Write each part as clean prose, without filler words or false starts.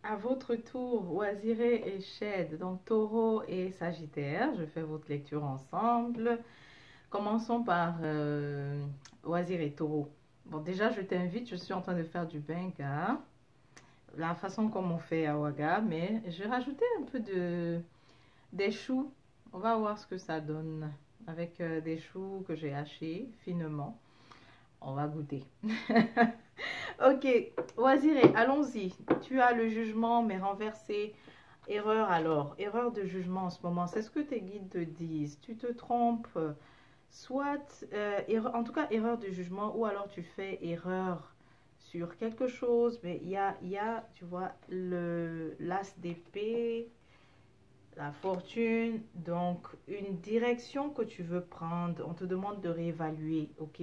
À votre tour, Oisiré et Shed, donc Taureau et Sagittaire, je fais votre lecture ensemble. Commençons par Oisiré Taureau. Bon, déjà, je t'invite, je suis en train de faire du benga, la façon comme on fait à Ouaga, mais j'ai rajouté un peu des choux. On va voir ce que ça donne avec des choux que j'ai hachés finement. On va goûter. Ok, Oisiré, allons-y. Tu as le jugement, mais renversé. Erreur alors, erreur de jugement en ce moment, c'est ce que tes guides te disent. Tu te trompes, soit, en tout cas, erreur de jugement, ou alors tu fais erreur sur quelque chose, mais il y a, tu vois, l'as d'épée, la fortune, donc une direction que tu veux prendre. On te demande de réévaluer, ok?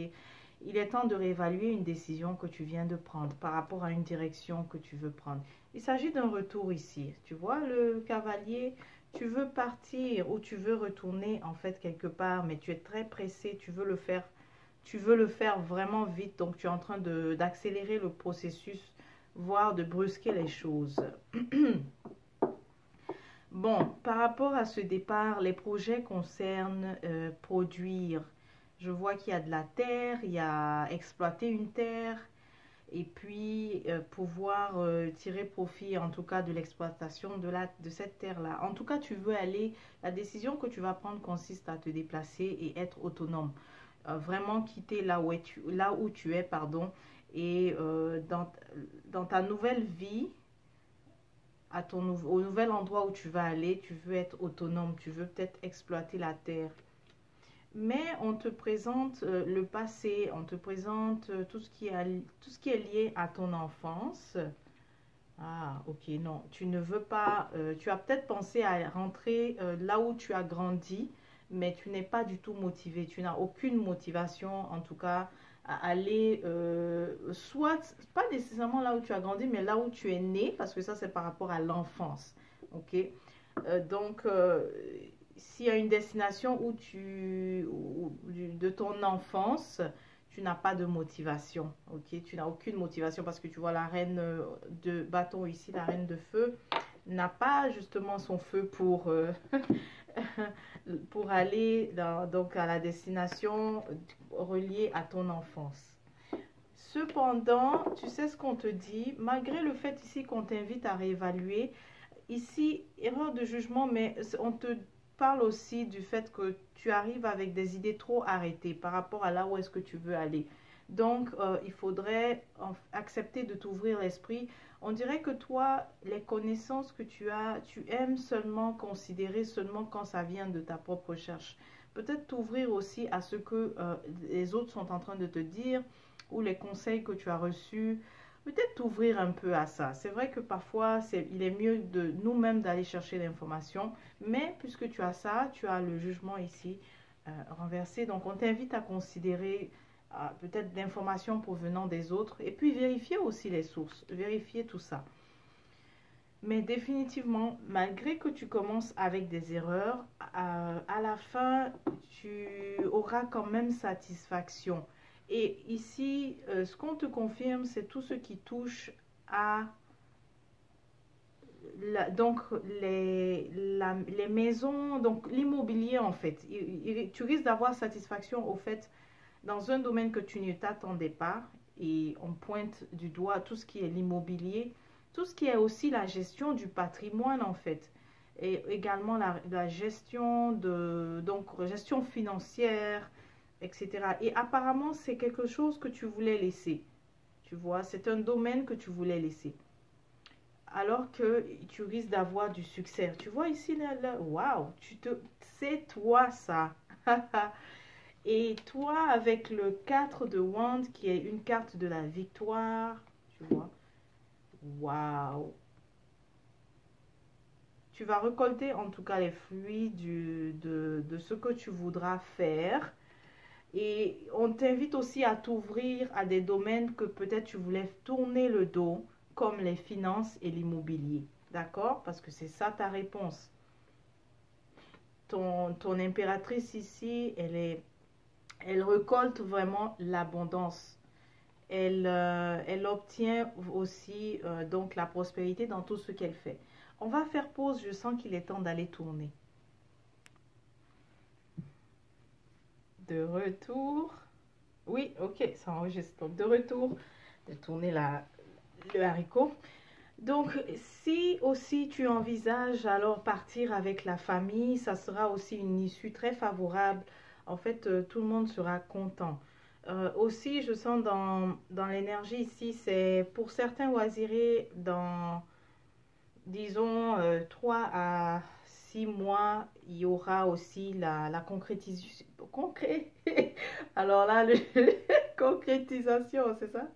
Il est temps de réévaluer une décision que tu viens de prendre par rapport à une direction que tu veux prendre. Il s'agit d'un retour ici. Tu vois, le cavalier, tu veux partir ou tu veux retourner en fait quelque part, mais tu es très pressé, tu veux le faire vraiment vite. Donc, tu es en train d'accélérer le processus, voire de brusquer les choses. Bon, par rapport à ce départ, les projets concernent produire. Je vois qu'il y a de la terre, il y a exploiter une terre et puis pouvoir tirer profit en tout cas de l'exploitation de cette terre-là. En tout cas, tu veux aller, la décision que tu vas prendre consiste à te déplacer et être autonome. Vraiment quitter là où tu es, pardon, et dans ta nouvelle vie, au nouvel endroit où tu vas aller, tu veux être autonome, tu veux peut-être exploiter la terre. Mais on te présente le passé, on te présente tout ce qui est lié à ton enfance. Ah, ok, non, tu ne veux pas, tu as peut-être pensé à rentrer là où tu as grandi, mais tu n'es pas du tout motivé, tu n'as aucune motivation, en tout cas, à aller, soit, pas nécessairement là où tu as grandi, mais là où tu es né, parce que ça, c'est par rapport à l'enfance, ok? Donc, s'il y a une destination de ton enfance, tu n'as pas de motivation, ok? Tu n'as aucune motivation parce que tu vois la reine de bâton ici, la reine de feu, n'a pas justement son feu pour aller donc à la destination reliée à ton enfance. Cependant, tu sais ce qu'on te dit, malgré le fait ici qu'on t'invite à réévaluer, ici, erreur de jugement, mais on te parle aussi du fait que tu arrives avec des idées trop arrêtées par rapport à là où est-ce que tu veux aller. Donc, il faudrait accepter de t'ouvrir l'esprit. On dirait que toi, les connaissances que tu as, tu aimes seulement considérer seulement quand ça vient de ta propre recherche. Peut-être t'ouvrir aussi à ce que les autres sont en train de te dire ou les conseils que tu as reçus. Peut-être t'ouvrir un peu à ça. C'est vrai que parfois, il est mieux de nous-mêmes d'aller chercher l'information, mais puisque tu as ça, tu as le jugement ici renversé. Donc, on t'invite à considérer peut-être l'information provenant des autres et puis vérifier aussi les sources, vérifier tout ça. Mais définitivement, malgré que tu commences avec des erreurs, à la fin, tu auras quand même satisfaction. Et ici, ce qu'on te confirme, c'est tout ce qui touche à donc les maisons, donc l'immobilier en fait. Tu risques d'avoir satisfaction au fait dans un domaine que tu ne t'attendais pas et on pointe du doigt tout ce qui est l'immobilier, tout ce qui est aussi la gestion du patrimoine en fait et également la gestion donc gestion financière, etc. Et apparemment c'est quelque chose que tu voulais laisser, tu vois, c'est un domaine que tu voulais laisser alors que tu risques d'avoir du succès. Tu vois ici, là, waouh, c'est toi ça. Et toi, avec le 4 de Wand, qui est une carte de la victoire, tu vois, waouh. Tu vas récolter en tout cas les fruits de ce que tu voudras faire. Et on t'invite aussi à t'ouvrir à des domaines que peut-être tu voulais tourner le dos, comme les finances et l'immobilier. D'accord? Parce que c'est ça ta réponse. Ton impératrice ici, elle récolte vraiment l'abondance. elle obtient aussi donc la prospérité dans tout ce qu'elle fait. On va faire pause, je sens qu'il est temps d'aller tourner. De retour. Oui, ok, ça enregistre. Donc de retour, de tourner le haricot. Donc, si aussi tu envisages alors partir avec la famille, ça sera aussi une issue très favorable. En fait, tout le monde sera content. Aussi, je sens dans l'énergie ici, c'est pour certains oisirés, dans, disons, 3 à 6 mois, il y aura aussi la concrétisation. Alors là, concrétisation, c'est ça?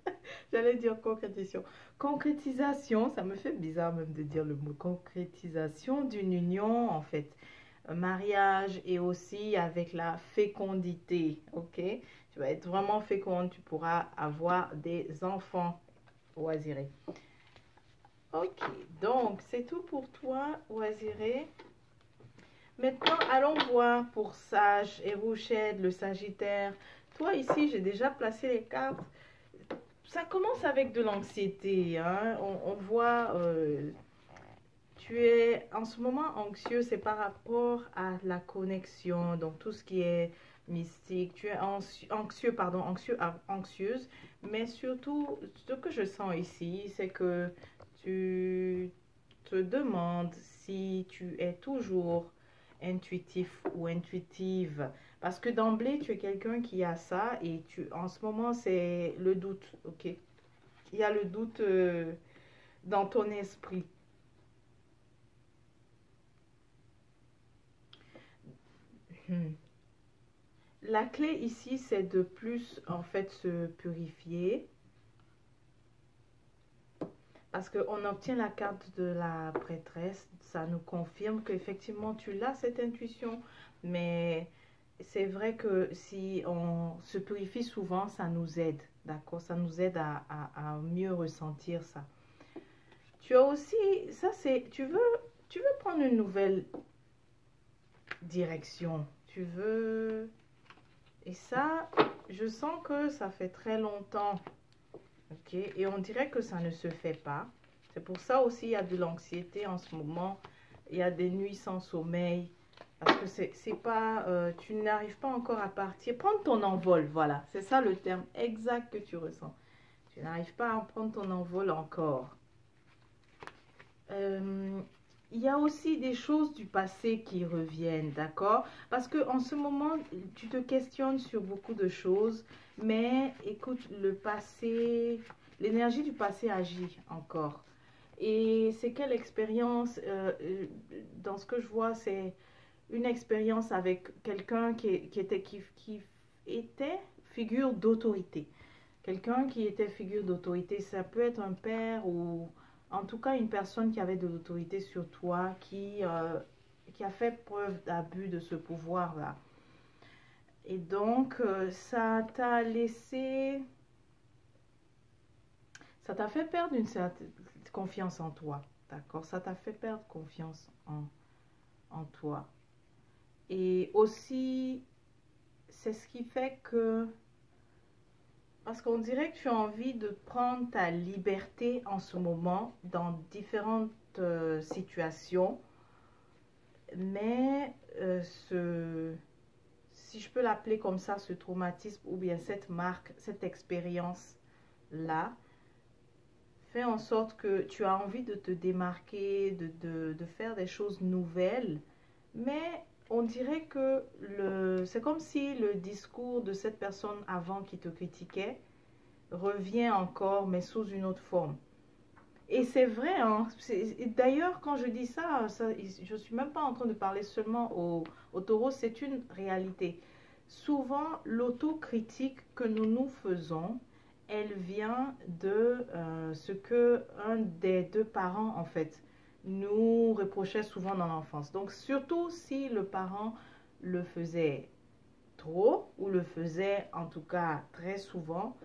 J'allais dire concrétisation. Concrétisation, ça me fait bizarre même de dire le mot concrétisation d'une union, en fait. Un mariage et aussi avec la fécondité, ok? Tu vas être vraiment féconde, tu pourras avoir des enfants oisirés. Ok, donc c'est tout pour toi, oisiré. Maintenant, allons voir pour Sage et Rouchette, le Sagittaire. Toi, ici, j'ai déjà placé les cartes. Ça commence avec de l'anxiété. Hein? On voit, tu es en ce moment anxieux, c'est par rapport à la connexion, donc tout ce qui est mystique. Tu es anxieux, pardon, anxieuse. Mais surtout, ce que je sens ici, c'est que tu te demandes si tu es toujours intuitif ou intuitive. Parce que d'emblée, tu es quelqu'un qui a ça et en ce moment, c'est le doute, ok? Il y a le doute dans ton esprit. La clé ici, c'est de plus, en fait, se purifier. Parce qu'on obtient la carte de la prêtresse. Ça nous confirme qu'effectivement, tu as cette intuition. Mais c'est vrai que si on se purifie souvent, ça nous aide. D'accord? Ça nous aide à mieux ressentir ça. Tu as aussi, ça c'est, tu veux prendre une nouvelle direction. Tu veux, et ça, je sens que ça fait très longtemps. Ok, et on dirait que ça ne se fait pas. C'est pour ça aussi il y a de l'anxiété en ce moment. Il y a des nuits sans sommeil. Parce que c'est pas, tu n'arrives pas encore à partir. Prendre ton envol, voilà. C'est ça le terme exact que tu ressens. Tu n'arrives pas à prendre ton envol encore. Il y a aussi des choses du passé qui reviennent, d'accord? Parce que en ce moment, tu te questionnes sur beaucoup de choses, mais écoute, le passé, l'énergie du passé agit encore. Et c'est quelle expérience, dans ce que je vois, c'est une expérience avec quelqu'un qui était figure d'autorité. Quelqu'un qui était figure d'autorité, ça peut être un père ou en tout cas une personne qui avait de l'autorité sur toi, qui a fait preuve d'abus de ce pouvoir-là. Et donc, ça t'a fait perdre une certaine confiance en toi, d'accord? Ça t'a fait perdre confiance en toi. Et aussi, c'est ce qui fait que, parce qu'on dirait que tu as envie de prendre ta liberté en ce moment dans différentes situations, mais si je peux l'appeler comme ça, ce traumatisme ou bien cette marque, cette expérience-là, fait en sorte que tu as envie de te démarquer, de faire des choses nouvelles, mais on dirait que c'est comme si le discours de cette personne avant qui te critiquait revient encore, mais sous une autre forme. Et c'est vrai, hein, d'ailleurs, quand je dis ça, je ne suis même pas en train de parler seulement au taureau, c'est une réalité. Souvent, l'autocritique que nous faisons, elle vient de ce que un des deux parents, en fait, nous reprochait souvent dans l'enfance. Donc, surtout si le parent le faisait trop ou le faisait en tout cas très souvent,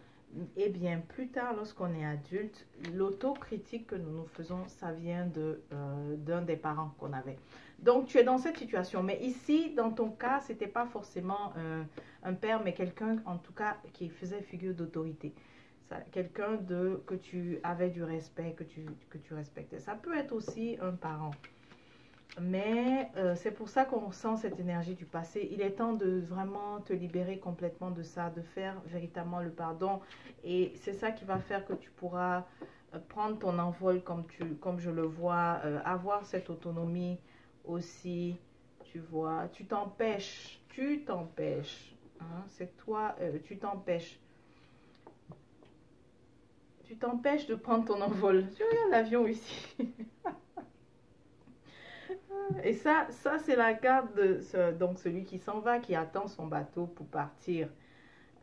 et bien plus tard, lorsqu'on est adulte, l'autocritique que nous faisons, ça vient d'un des parents qu'on avait. Donc, tu es dans cette situation. Mais ici, dans ton cas, ce n'était pas forcément un père, mais quelqu'un, en tout cas, qui faisait figure d'autorité. quelqu'un que tu avais du respect, que tu respectais. Ça peut être aussi un parent. Mais c'est pour ça qu'on sent cette énergie du passé. Il est temps de vraiment te libérer complètement de ça, de faire véritablement le pardon. Et c'est ça qui va faire que tu pourras prendre ton envol comme je le vois, avoir cette autonomie aussi, tu vois. Tu t'empêches. Hein, c'est toi, tu t'empêches. Tu t'empêches de prendre ton envol. Tu regardes l'avion ici. Et ça c'est la carte de donc celui qui s'en va, qui attend son bateau pour partir.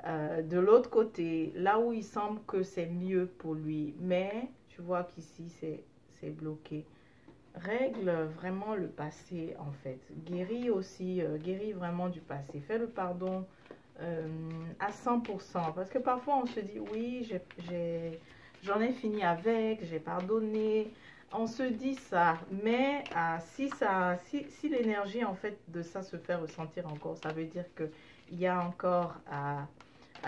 De l'autre côté, là où il semble que c'est mieux pour lui, mais tu vois qu'ici c'est bloqué. Règle vraiment le passé en fait. Guéris aussi, guéris vraiment du passé. Fais le pardon à 100%. Parce que parfois on se dit oui, j'en ai fini avec, j'ai pardonné. On se dit ça, mais si l'énergie en fait de ça se fait ressentir encore, ça veut dire qu'il y a encore à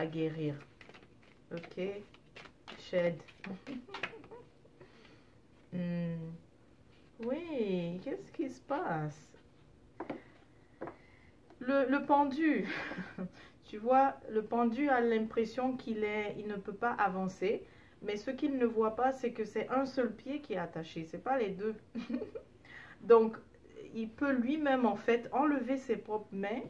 guérir. Ok, Shed. Oui, qu'est-ce qui se passe? Le pendu, tu vois, le pendu a l'impression il ne peut pas avancer, mais ce qu'il ne voit pas, c'est que c'est un seul pied qui est attaché, c'est pas les deux. Donc, il peut lui-même en fait enlever ses propres mains,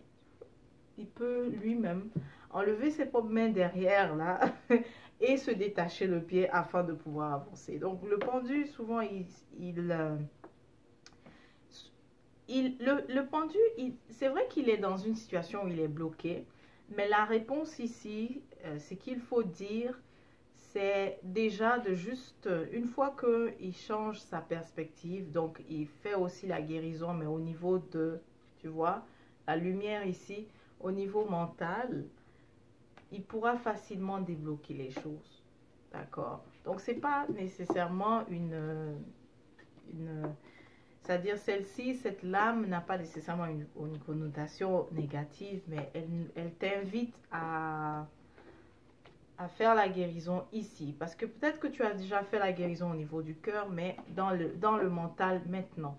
il peut lui-même enlever ses propres mains derrière là et se détacher le pied afin de pouvoir avancer. Donc, le pendu, souvent, le pendu, c'est vrai qu'il est dans une situation où il est bloqué, mais la réponse ici, ce qu'il faut dire, c'est déjà de juste, une fois qu'il change sa perspective, donc il fait aussi la guérison, mais au niveau de, tu vois, la lumière ici, au niveau mental, il pourra facilement débloquer les choses. D'accord? Donc, c'est pas nécessairement une c'est-à-dire celle-ci, cette lame n'a pas nécessairement une connotation négative, mais elle t'invite à faire la guérison ici. Parce que peut-être que tu as déjà fait la guérison au niveau du cœur, mais dans le mental maintenant.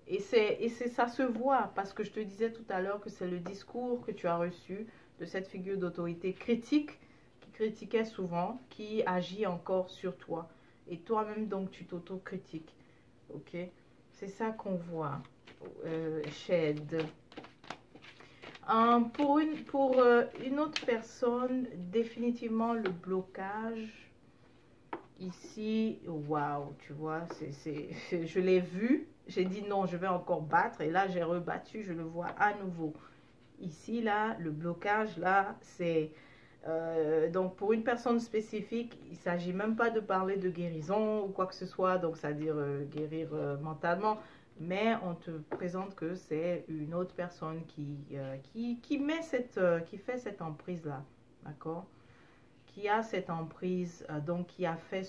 Et ça se voit, parce que je te disais tout à l'heure que c'est le discours que tu as reçu de cette figure d'autorité critique, qui critiquait souvent, qui agit encore sur toi. Et toi-même, donc, tu t'autocritiques. Ok? C'est ça qu'on voit. Shed. Pour une autre personne, définitivement le blocage. Ici, waouh, tu vois, je l'ai vu. J'ai dit non, je vais encore battre. Et là, j'ai rebattu, je le vois à nouveau. Ici, là, le blocage, là, c'est... donc, pour une personne spécifique, il ne s'agit même pas de parler de guérison ou quoi que ce soit, donc c'est-à-dire guérir mentalement, mais on te présente que c'est une autre personne qui fait cette emprise-là, d'accord? Qui a cette emprise, donc qui a fait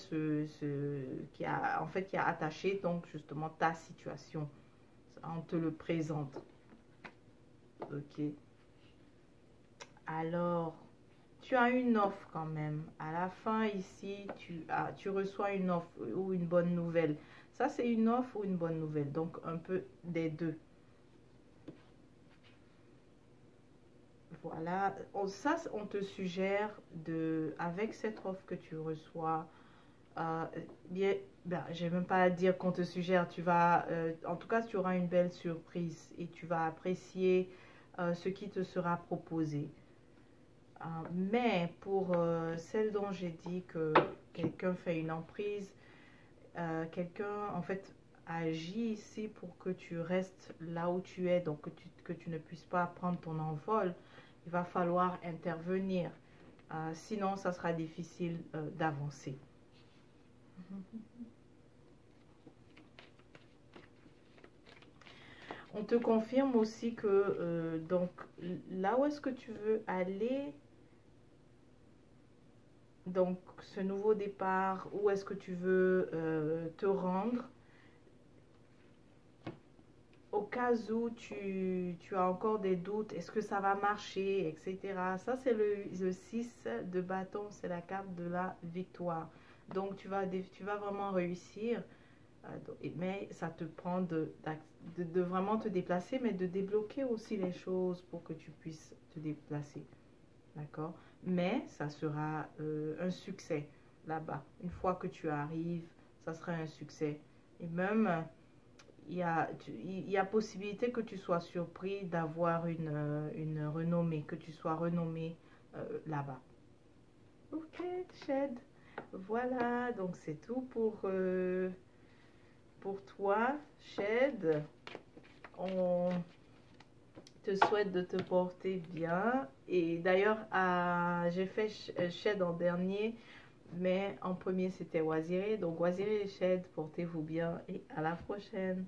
qui a attaché donc justement ta situation. On te le présente. Ok. Alors, tu as une offre quand même. À la fin, ici, tu reçois une offre ou une bonne nouvelle. Ça, c'est une offre ou une bonne nouvelle. Donc, un peu des deux. Voilà. Ça, on te suggère avec cette offre que tu reçois, bien, ben, je vais même pas dire qu'on te suggère. En tout cas, tu auras une belle surprise et tu vas apprécier ce qui te sera proposé. Mais pour celle dont j'ai dit que quelqu'un fait une emprise, quelqu'un en fait agit ici pour que tu restes là où tu es, donc que tu ne puisses pas prendre ton envol, il va falloir intervenir. Sinon, ça sera difficile d'avancer. On te confirme aussi que donc là où est-ce que tu veux aller, donc ce nouveau départ, où est-ce que tu veux te rendre, ok, cas où tu as encore des doutes, est-ce que ça va marcher, etc. Ça, c'est le 6 de bâton, c'est la carte de la victoire. Donc, tu vas vraiment réussir, mais ça te prend de vraiment te déplacer, mais de débloquer aussi les choses pour que tu puisses te déplacer. D'accord? Mais ça sera un succès là-bas. Une fois que tu arrives, ça sera un succès. Et même, il y a possibilité que tu sois surpris d'avoir une renommée, que tu sois renommé là-bas. Ok, Shed. Voilà, donc c'est tout pour toi, Shed. On te souhaite de te porter bien. Et d'ailleurs, j'ai fait Shed en dernier, mais en premier c'était Waziré. Donc Waziré et Shed, portez-vous bien et à la prochaine.